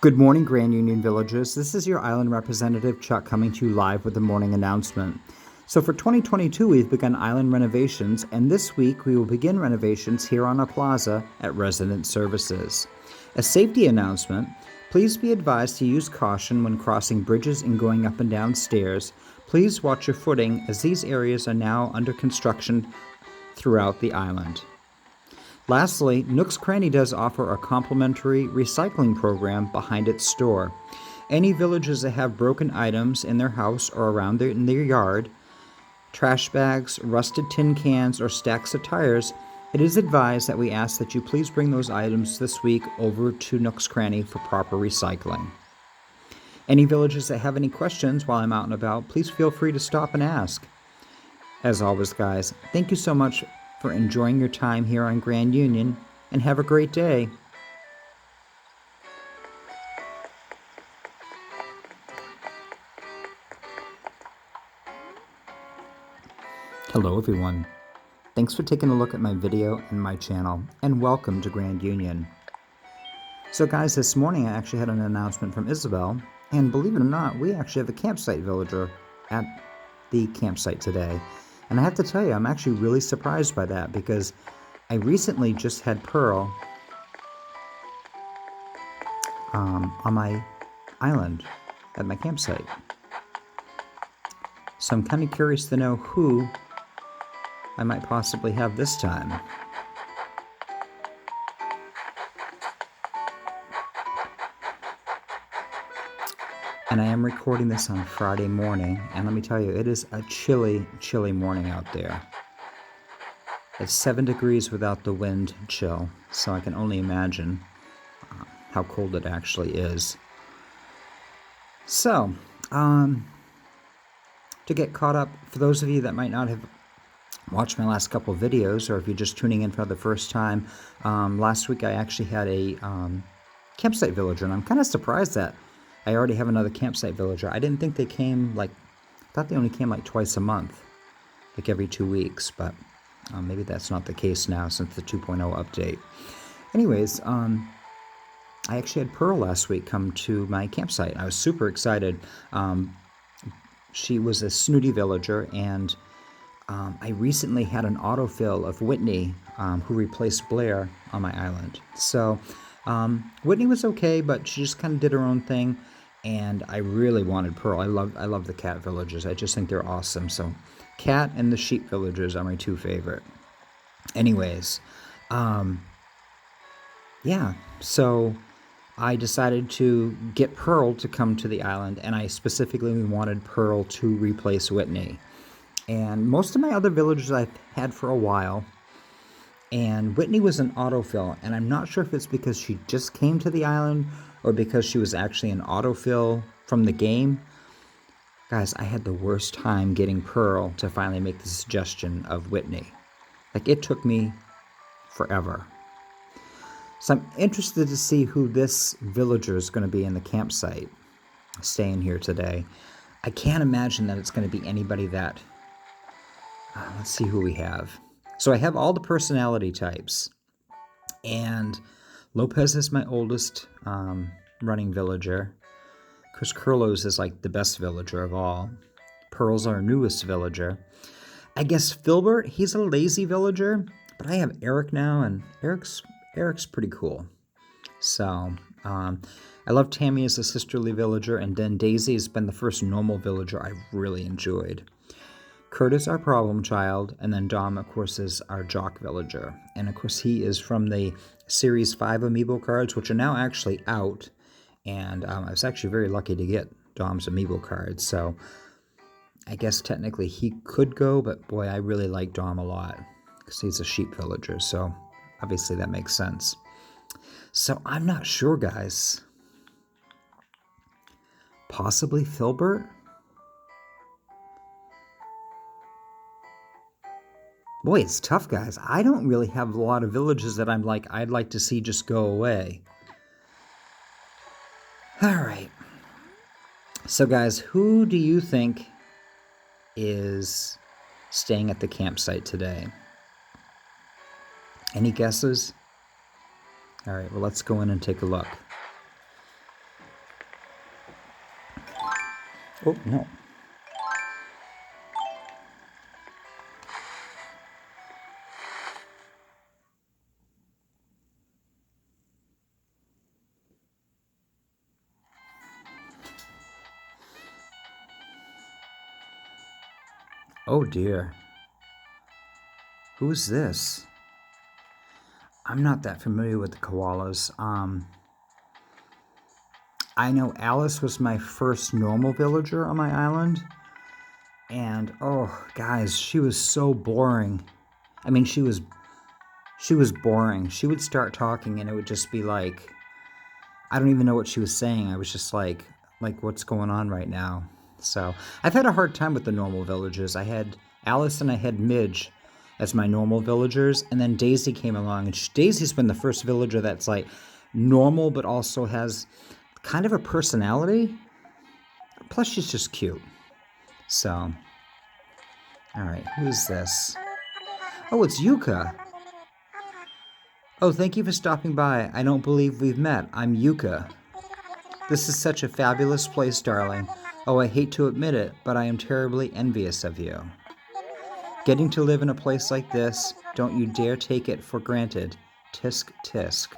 Good morning, Grand Union villagers. This is your island representative, Chuck, coming to you live with the morning announcement. So for 2022, we've begun island renovations, and this week we will begin renovations here on our plaza at Resident Services. A safety announcement, please be advised to use caution when crossing bridges and going up and down stairs. Please watch your footing as these areas are now under construction throughout the island. Lastly, Nook's Cranny does offer a complimentary recycling program behind its store. Any villagers that have broken items in their house or around in their yard, trash bags, rusted tin cans, or stacks of tires, it is advised that we ask that you please bring those items this week over to Nook's Cranny for proper recycling. Any villagers that have any questions while I'm out and about, please feel free to stop and ask. As always, guys, thank you so much for enjoying your time here on Grand Union, and have a great day. Hello everyone. Thanks for taking a look at my video and my channel, and welcome to Grand Union. So guys, this morning I actually had an announcement from Isabel, and believe it or not, we actually have a campsite villager at the campsite today. And I have to tell you, I'm actually really surprised by that because I recently just had Pearl on my island at my campsite. So I'm kind of curious to know who I might possibly have this time. And I am recording this on Friday morning, and let me tell you, it is a chilly, chilly morning out there. It's 7 degrees without the wind chill, so I can only imagine how cold it actually is. So, to get caught up, for those of you that might not have watched my last couple of videos, or if you're just tuning in for the first time, last week I actually had a campsite villager, and I'm kind of surprised that I already have another campsite villager. I didn't think they came I thought they only came twice a month, like every 2 weeks, but maybe that's not the case now since the 2.0 update. Anyways, I actually had Pearl last week come to my campsite. I was super excited. She was a snooty villager, and I recently had an autofill of Whitney, who replaced Blair on my island. So Whitney was okay, but she just kind of did her own thing. And I really wanted Pearl. I love the cat villagers. I just think they're awesome. So cat and the sheep villagers are my two favorite. Anyways, yeah, so I decided to get Pearl to come to the island, and I specifically wanted Pearl to replace Whitney. And most of my other villagers I've had for a while, and Whitney was an autofill, and I'm not sure if it's because she just came to the island or because she was actually an autofill from the game. Guys, I had the worst time getting Pearl to finally make the suggestion of Whitney. It took me forever. So I'm interested to see who this villager is going to be in the campsite staying here today. I can't imagine that it's going to be anybody that... let's see who we have. So I have all the personality types, and Lopez is my oldest running villager. Chris Curlos is the best villager of all. Pearl's our newest villager. I guess Filbert, he's a lazy villager, but I have Eric now, and Eric's pretty cool. So I love Tammy as a sisterly villager, and then Daisy has been the first normal villager I've really enjoyed. Kurt is our problem child, and then Dom, of course, is our jock villager. And, of course, he is from the Series 5 amiibo cards, which are now actually out. And I was actually very lucky to get Dom's amiibo cards. So I guess technically he could go, but, boy, I really like Dom a lot because he's a sheep villager. So obviously that makes sense. So I'm not sure, guys. Possibly Filbert? Boy, it's tough, guys. I don't really have a lot of villages that I'd like to see just go away. All right. So, guys, who do you think is staying at the campsite today? Any guesses? All right, well, let's go in and take a look. Oh, no. Oh, dear. Who's this? I'm not that familiar with the koalas. I know Alice was my first normal villager on my island. And oh, guys, she was so boring. I mean, she was boring. She would start talking and it would just be like, I don't even know what she was saying. I was just like what's going on right now? So I've had a hard time with the normal villagers. I had Alice and I had Midge as my normal villagers, and then Daisy came along, and Daisy's been the first villager that's like normal, but also has kind of a personality. Plus, she's just cute. So, all right, who's this? Oh, it's Yuka. Oh, thank you for stopping by. I don't believe we've met. I'm Yuka. This is such a fabulous place, darling. Oh, I hate to admit it, but I am terribly envious of you. Getting to live in a place like this, don't you dare take it for granted. Tisk tisk.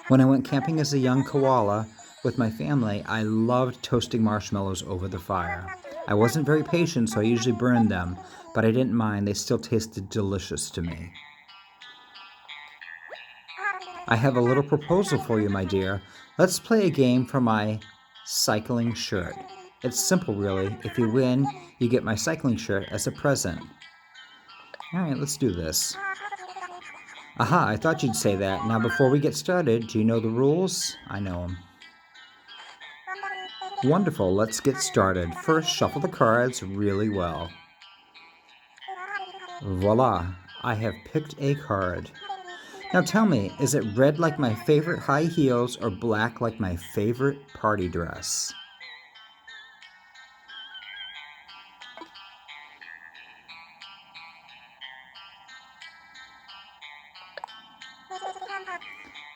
When I went camping as a young koala with my family, I loved toasting marshmallows over the fire. I wasn't very patient, so I usually burned them, but I didn't mind. They still tasted delicious to me. I have a little proposal for you, my dear. Let's play a game for my cycling shirt. It's simple, really. If you win, you get my cycling shirt as a present. All right, let's do this. Aha, I thought you'd say that. Now, before we get started, do you know the rules? I know them. Wonderful, let's get started. First, shuffle the cards really well. Voila, I have picked a card. Now tell me, is it red like my favorite high heels or black like my favorite party dress?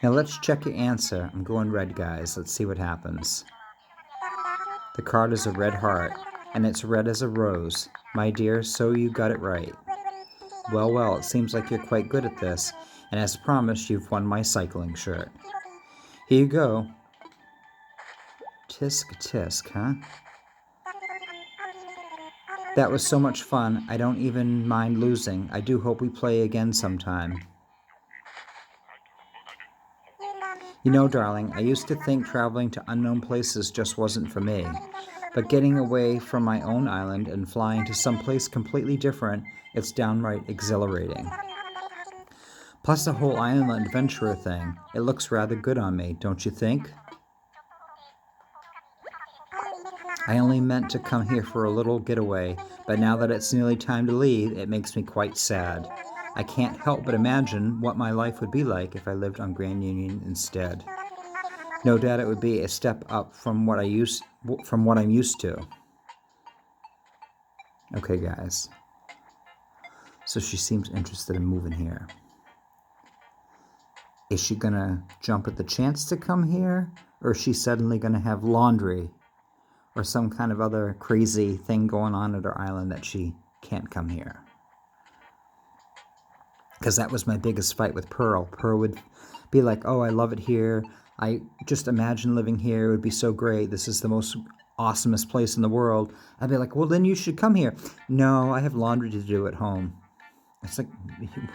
Now let's check your answer. I'm going red, guys. Let's see what happens. The card is a red heart, and it's red as a rose. My dear, so you got it right. Well, well, it seems like you're quite good at this, and as promised, you've won my cycling shirt. Here you go. Tisk tisk, huh? That was so much fun. I don't even mind losing. I do hope we play again sometime. You know, darling, I used to think traveling to unknown places just wasn't for me. But getting away from my own island and flying to someplace completely different, it's downright exhilarating. Plus the whole island adventurer thing. It looks rather good on me, don't you think? I only meant to come here for a little getaway, but now that it's nearly time to leave, it makes me quite sad. I can't help but imagine what my life would be like if I lived on Grand Union instead. No doubt it would be a step up from what I'm used to. Okay, guys. So she seems interested in moving here. Is she gonna jump at the chance to come here? Or is she suddenly gonna have laundry? Or some kind of other crazy thing going on at her island that she can't come here? Because that was my biggest fight with Pearl. Pearl would be like, oh, I love it here. I just imagine living here. It would be so great. This is the most awesomest place in the world. I'd be like, well, then you should come here. No, I have laundry to do at home. It's like,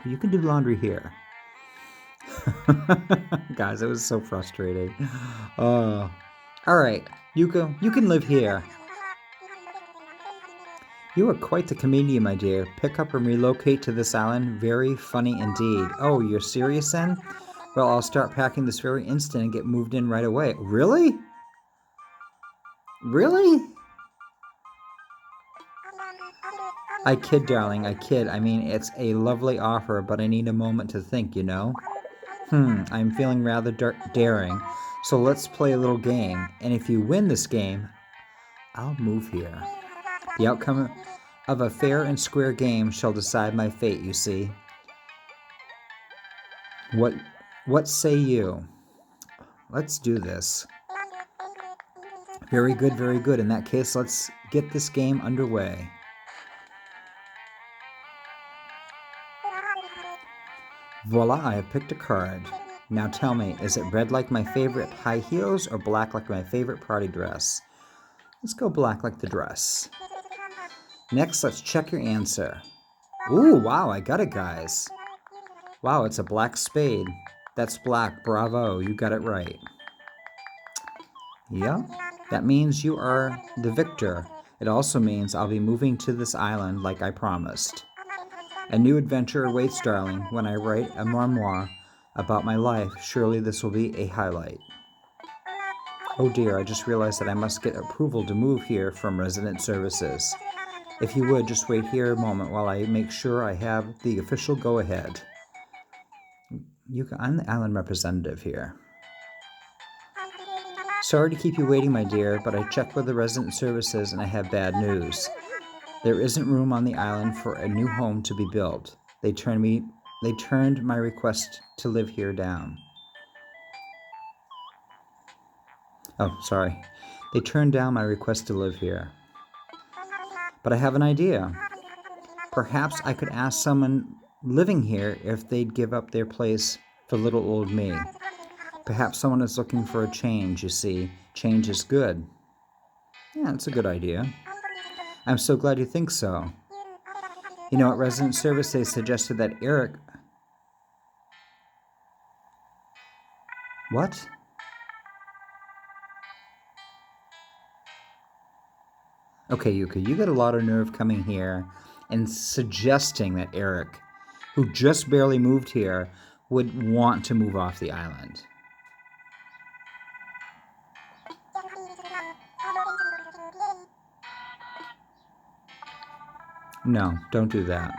you can do laundry here. Guys, it was so frustrating. All right, Yuka, you can live here. You are quite the comedian, my dear. Pick up and relocate to this island. Very funny indeed. Oh, you're serious then? Well, I'll start packing this very instant and get moved in right away. Really? Really? I kid, darling, I kid. I mean, it's a lovely offer, but I need a moment to think, you know? I'm feeling rather daring. So let's play a little game. And if you win this game, I'll move here. The outcome of a fair and square game shall decide my fate, you see. What say you? Let's do this. Very good, very good. In that case, let's get this game underway. Voila, I have picked a card. Now tell me, is it red like my favorite high heels or black like my favorite party dress? Let's go black like the dress. Next, let's check your answer. Ooh, wow, I got it, guys. Wow, it's a black spade. That's black. Bravo, you got it right. Yep, that means you are the victor. It also means I'll be moving to this island like I promised. A new adventure awaits, darling. When I write a memoir about my life, surely this will be a highlight. Oh dear, I just realized that I must get approval to move here from resident services. If you would, just wait here a moment while I make sure I have the official go-ahead. I'm the island representative here. Sorry to keep you waiting, my dear, but I checked with the resident services and I have bad news. There isn't room on the island for a new home to be built. They turned my request to live here down. Oh, sorry. They turned down my request to live here. But I have an idea. Perhaps I could ask someone living here if they'd give up their place for little old me. Perhaps someone is looking for a change, you see. Change is good. Yeah, that's a good idea. I'm so glad you think so. You know, at resident service, they suggested that Eric... What? Okay, Yuka, you got a lot of nerve coming here and suggesting that Eric, who just barely moved here, would want to move off the island. No, don't do that.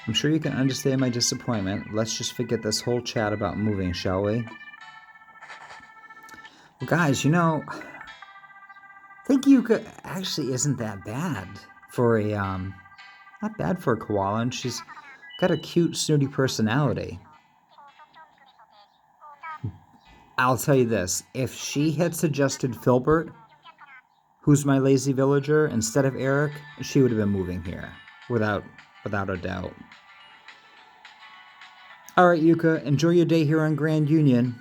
I'm sure you can understand my disappointment. Let's just forget this whole chat about moving, shall we? Well, guys, you know, I think Yuka actually isn't that bad for a, not bad for a koala, and she's got a cute, snooty personality. I'll tell you this, if she had suggested Filbert, who's my lazy villager, instead of Eric, she would have been moving here, without a doubt. All right, Yuka, enjoy your day here on Grand Union.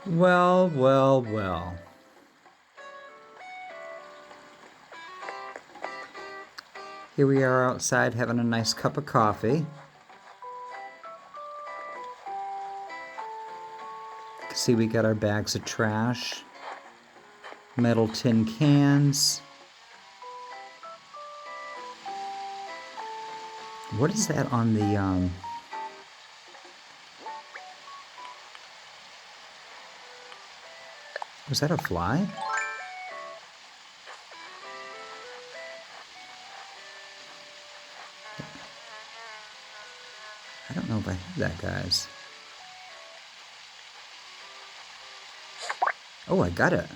Well, well, well. Here we are outside having a nice cup of coffee. See, we got our bags of trash, metal tin cans. What is that on the, was that a fly? I don't know if I have that, guys. Oh, I got it.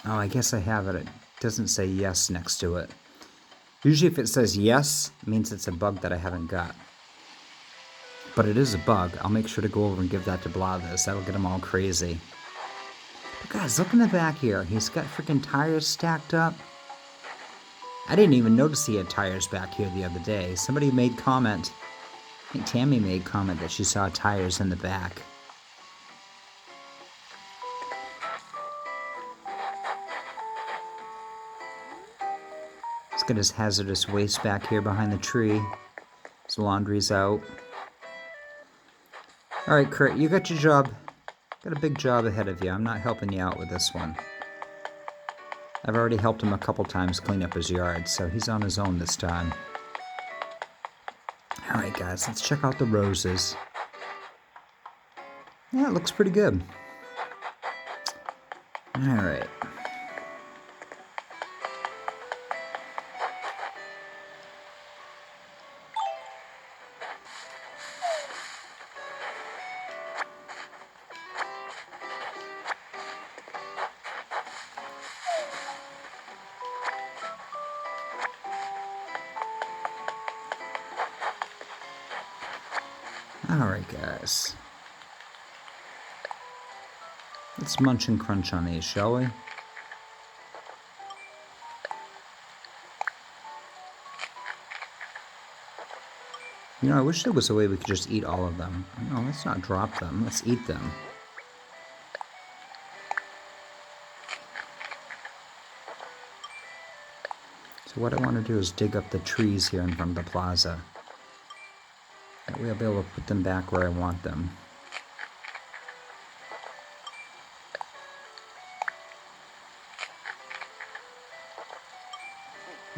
Oh, I guess I have it. It doesn't say yes next to it. Usually if it says yes, it means it's a bug that I haven't got. But it is a bug. I'll make sure to go over and give that to Blathis. That'll get him all crazy. But guys, look in the back here. He's got freaking tires stacked up. I didn't even notice he had tires back here the other day. Somebody made comment. I think Tammy made comment that she saw tires in the back. He's got his hazardous waste back here behind the tree. His laundry's out. Alright, Kurt, you got your job. Got a big job ahead of you. I'm not helping you out with this one. I've already helped him a couple times clean up his yard, so he's on his own this time. Alright guys, let's check out the roses. Yeah, it looks pretty good. Alright. Alright guys. Let's munch and crunch on these, shall we? You know, I wish there was a way we could just eat all of them. No, let's not drop them. Let's eat them. So what I want to do is dig up the trees here in front of the plaza. That way I'll be able to put them back where I want them.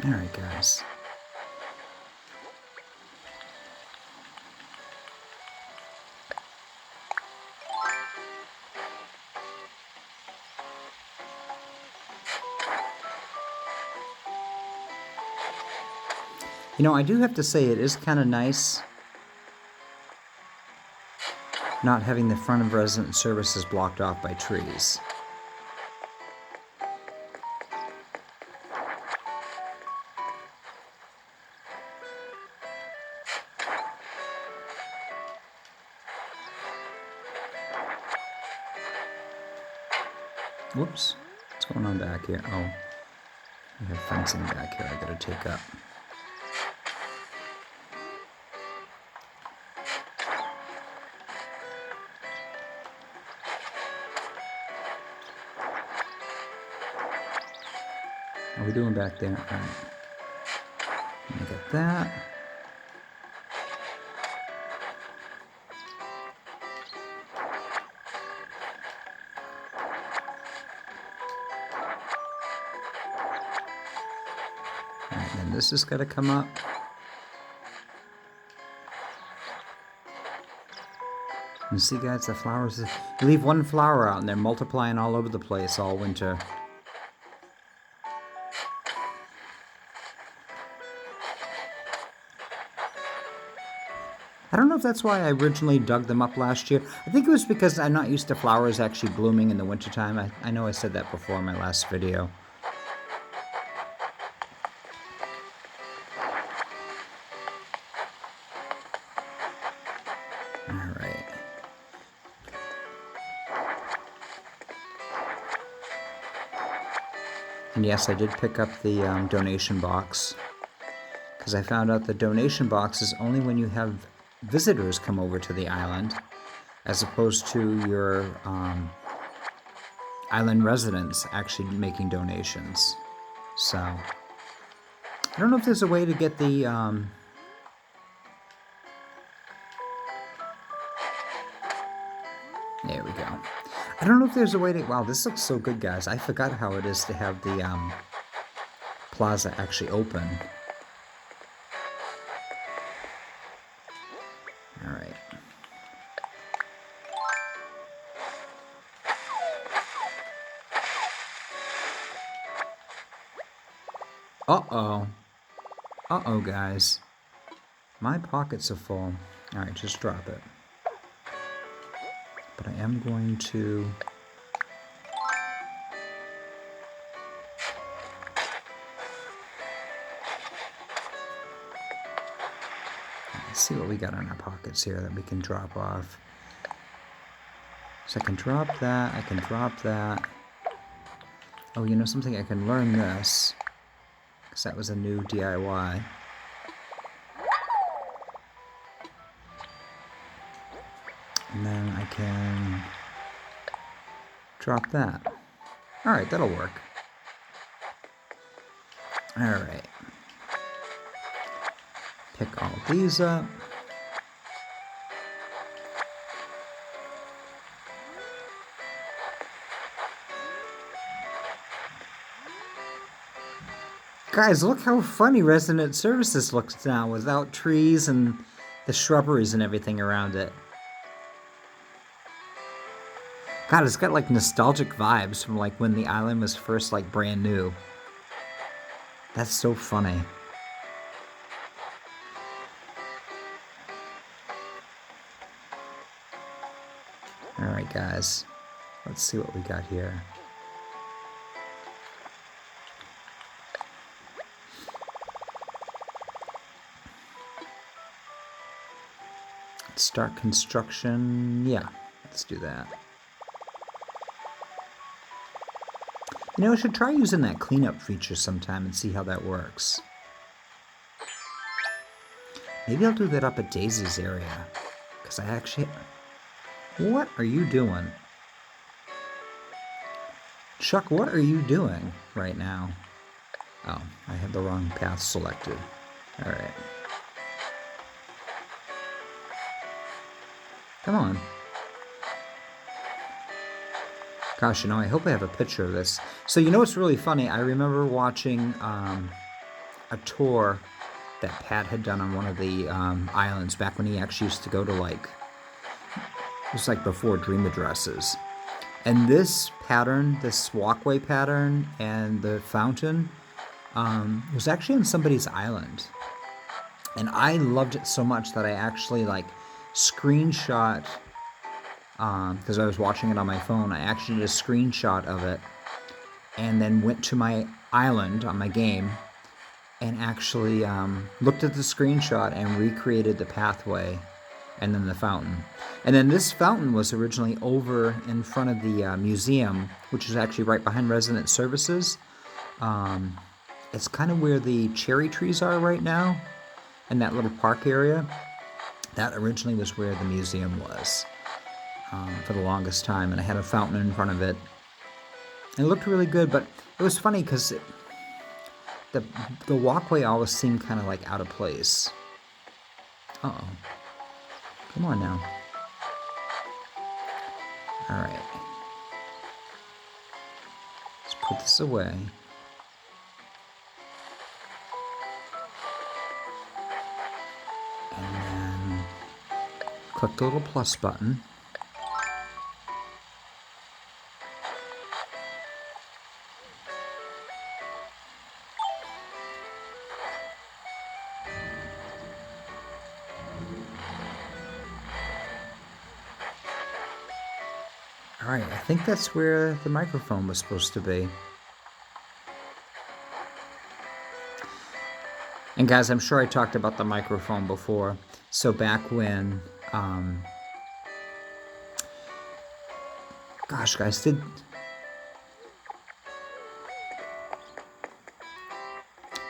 Alright guys. You know, I do have to say it is kind of nice not having the front of resident services blocked off by trees. Whoops, what's going on back here? Oh, we have fencing back here I gotta take up. How are we doing back there? All right. Let me get that. All right, then this has got to come up. You see, guys, the flowers. You leave one flower out and they're multiplying all over the place all winter. I don't know if that's why I originally dug them up last year. I think it was because I'm not used to flowers actually blooming in the wintertime. I know I said that before in my last video. Alright. And yes, I did pick up the donation box. Because I found out the donation box is only when you have visitors come over to the island, as opposed to your island residents actually making donations. So, I don't know if there's a way to get the there we go. I don't know if there's a way to... Wow, this looks so good, guys. I forgot how it is to have the plaza actually open. Alright. Uh-oh. Uh-oh, guys. My pockets are full. Alright, just drop it. But I am going to... Let's see what we got in our pockets here that we can drop off. So I can drop that, I can drop that. Oh, you know something? I can learn this. Because that was a new DIY. And then I can drop that. Alright, that'll work. Alright. Pick all these up. Guys, look how funny Resident Services looks now without trees and the shrubberies and everything around it. God, it's got like nostalgic vibes from like when the island was first like brand new. That's so funny. Alright guys, let's see what we got here. Let's start construction. Yeah, let's do that. You know, I should try using that cleanup feature sometime and see how that works. Maybe I'll do that up at Daisy's area. Because I actually... What are you doing? Chuck, what are you doing right now? Oh, I have the wrong path selected. Alright. Come on. Gosh, you know, I hope I have a picture of this. So, you know what's really funny? I remember watching a tour that Pat had done on one of the islands back when he actually used to go to, like, it was like before Dream Addresses. And this pattern, this walkway pattern and the fountain was actually on somebody's island. And I loved it so much that I actually, like, screenshot, because I was watching it on my phone, I actually did a screenshot of it and then went to my island on my game and actually looked at the screenshot and recreated the pathway and then the fountain. And then this fountain was originally over in front of the museum, which is actually right behind Resident Services. It's kind of where the cherry trees are right now, in that little park area. That originally was where the museum was for the longest time, and I had a fountain in front of it. And it looked really good, but it was funny because the walkway always seemed kind of like out of place. Uh-oh. Come on now. Alright. Let's put this away. And then click the little plus button. Alright, I think that's where the microphone was supposed to be. And guys, I'm sure I talked about the microphone before. So back when, gosh guys,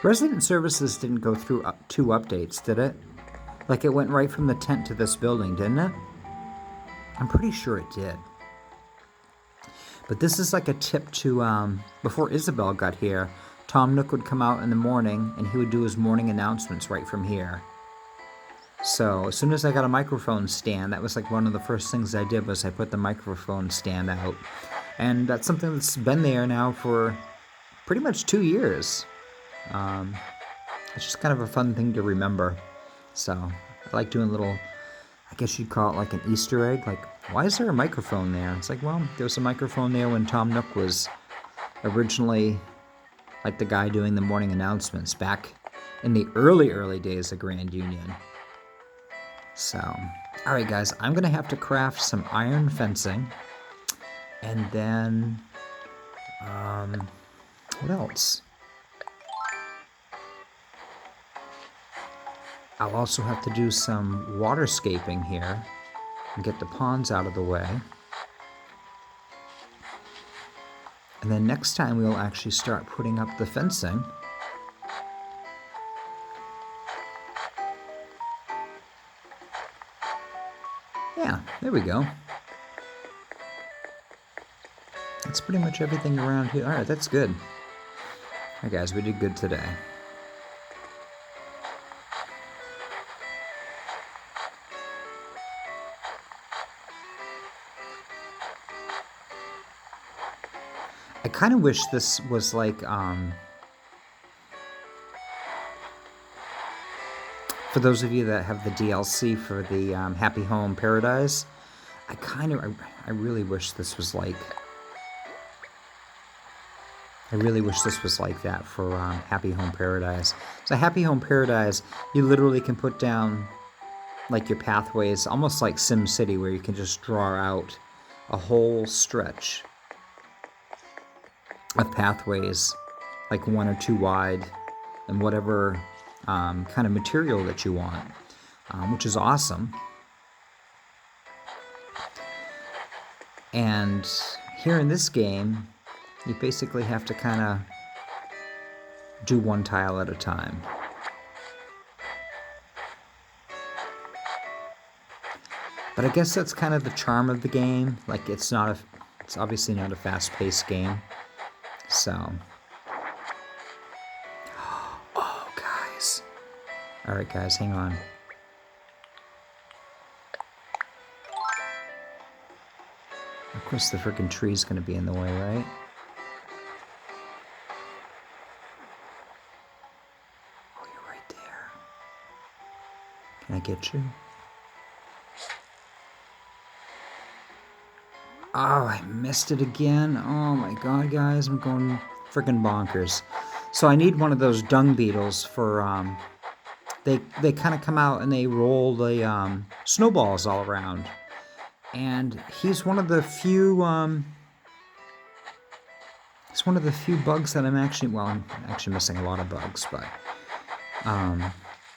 Resident Services didn't go through 2 updates, did it? Like it went right from the tent to this building, didn't it? I'm pretty sure it did. But this is like a tip to, before Isabel got here, Tom Nook would come out in the morning and he would do his morning announcements right from here. So as soon as I got a microphone stand, that was like one of the first things I did was I put the microphone stand out. And that's something that's been there now for pretty much 2 years. It's just kind of a fun thing to remember. So I like doing little, I guess you'd call it like an Easter egg. Like, why is there a microphone there? It's like, well, there was a microphone there when Tom Nook was originally like the guy doing the morning announcements back in the early days of Grand Union. So, alright guys, I'm going to have to craft some iron fencing. And then, what else? I'll also have to do some waterscaping here and get the ponds out of the way. And then next time we'll actually start putting up the fencing. Yeah, there we go. That's pretty much everything around here. Alright, that's good. Alright guys, we did good today. I kind of wish this was like, For those of you that have the DLC for the Happy Home Paradise, I really wish this was like, that for Happy Home Paradise. So Happy Home Paradise, you literally can put down like your pathways, almost like Sim City, where you can just draw out a whole stretch of pathways, like 1 or 2 wide, and whatever kind of material that you want, which is awesome. And here in this game, you basically have to kind of do 1 tile at a time. But I guess that's kind of the charm of the game. Like, it's obviously not a fast-paced game. So, oh, guys. All right, guys, hang on. Of course, the freaking tree's gonna be in the way, right? Oh, you're right there. Can I get you? Oh, I missed it again. Oh my god, guys, I'm going freaking bonkers. So I need one of those dung beetles for, they kind of come out and they roll the snowballs all around. And he's one of the few, bugs that I'm actually missing a lot of bugs, but,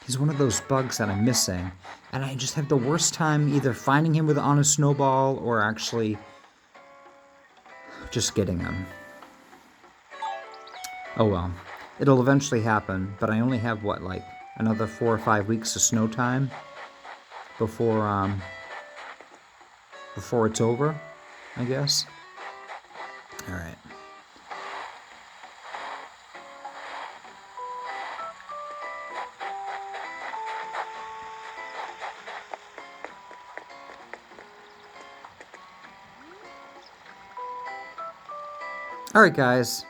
he's one of those bugs that I'm missing. And I just have the worst time either finding him on a snowball or actually just getting him. Oh well, it'll eventually happen, but I only have what, like another 4 or 5 weeks of snow time before it's over, I guess. All right. Alright guys,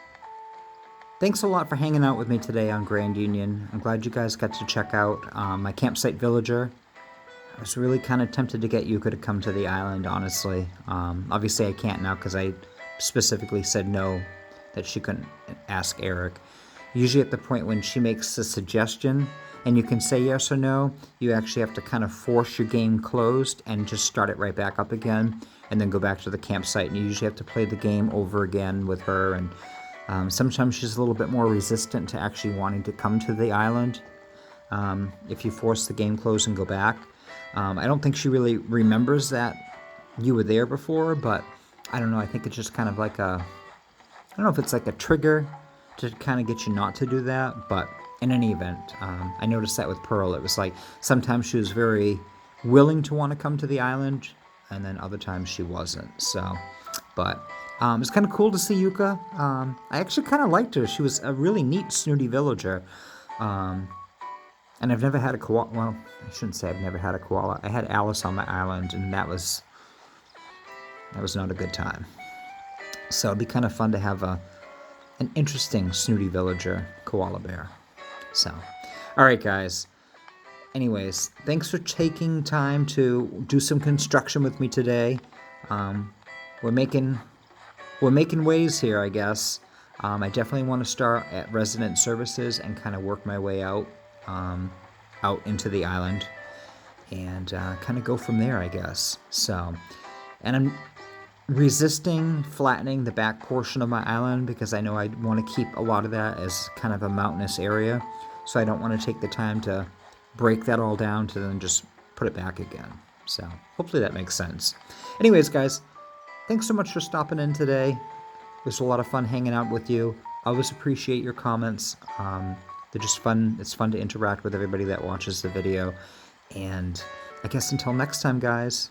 thanks a lot for hanging out with me today on Grand Union. I'm glad you guys got to check out my campsite villager. I was really kind of tempted to get Yuka to come to the island, honestly. Obviously I can't now because I specifically said no, that she couldn't ask Eric. Usually at the point when she makes a suggestion and you can say yes or no, you actually have to kind of force your game closed and just start it right back up again and then go back to the campsite, and you usually have to play the game over again with her, and sometimes she's a little bit more resistant to actually wanting to come to the island if you force the game closed and go back. I don't think she really remembers that you were there before, but I don't know, I think it's just kind of like I don't know if it's like a trigger to kind of get you not to do that, but in any event, I noticed that with Pearl. It was like sometimes she was very willing to want to come to the island, and then other times she wasn't. So, but it's kind of cool to see Yuka. I actually kind of liked her. She was a really neat, snooty villager. And I've never had a koala. Well, I shouldn't say I've never had a koala. I had Alice on my island, and that was not a good time. So it'd be kind of fun to have an interesting snooty villager koala bear. So, all right, guys. Anyways, thanks for taking time to do some construction with me today. We're making waves here, I guess. I definitely want to start at resident services and kind of work my way out into the island, and kind of go from there, I guess. So, and I'm resisting flattening the back portion of my island because I know I want to keep a lot of that as kind of a mountainous area. So I don't want to take the time to break that all down to then just put it back again. So hopefully that makes sense. Anyways, guys, thanks so much for stopping in today. It was a lot of fun hanging out with you. I always appreciate your comments. They're just fun. It's fun to interact with everybody that watches the video. And I guess until next time, guys,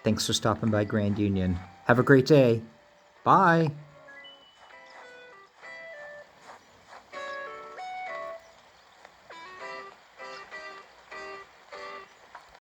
thanks for stopping by Grand Union. Have a great day. Bye.